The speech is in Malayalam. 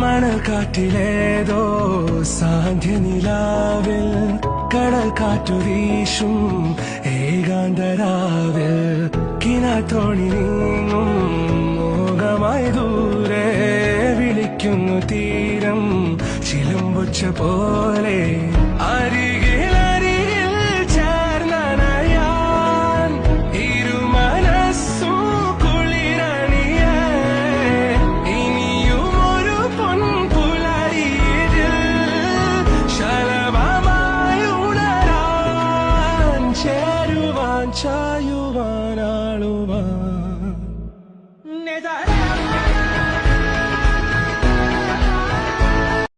മണൽക്കാറ്റിലേതോ സാന്ധ്യനിലാവിൽ കടൽ കാറ്റു വീശും ഏകാന്തരാവിൽ കിനാത്തോണി നീങ്ങും മോഹമായി ദൂരെ വിളിക്കുന്നു തീരം ചിലമ്പൊച്ച പോലെ